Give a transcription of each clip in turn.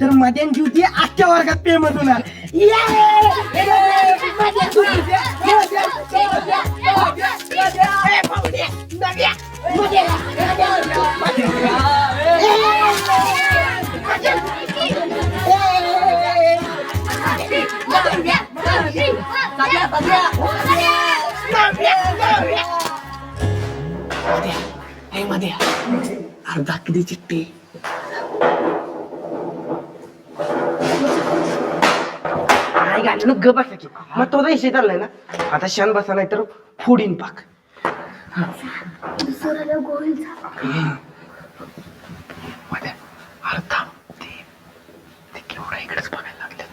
तर मध्यांची होती आजच्या वर्गात फेमस होणार. अर्धा किती चिट्टी ग बसा की मग तो इशे चाललाय ना आता शान बसा नाही तर फोडीन पाक. अरे थांब ते केवढा इकडेच बघायला लागले.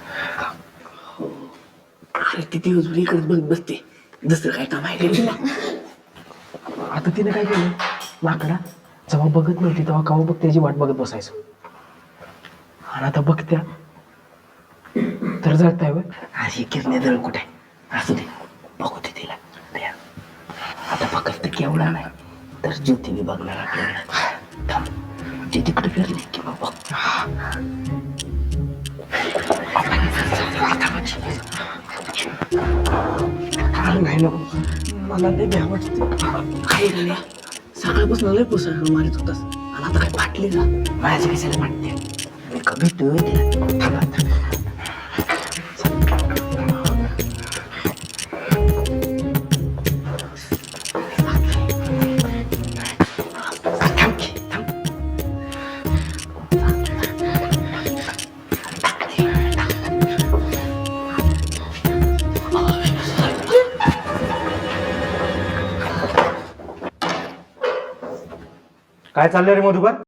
अरे ती दिवसभर इकडेच बघत बसते दुसरं काय काम आहे का तिला? आता तिने काय केलं लाकडा जेव्हा बघत नव्हती तेव्हा काव बघ त्याची वाट बघत बसायचं आणि आता बघत्या तर जाताय व अशी किरणे जळ कुठे असू दे बघू दे तिला द्या. आता फक्त केवढा नाही तर ज्योती मी बघणार आपल्याला. थांब ती तिकडे फिरली किंवा बघ नाही नको मला ते भ्या वाटते. काही नाही सकाळपासून लय पुस्तक मारित होतास आणि आता काय फाटली ना माझ्या कशाला वाटते मी कधी तिला काय चाललंय रे मधुकर?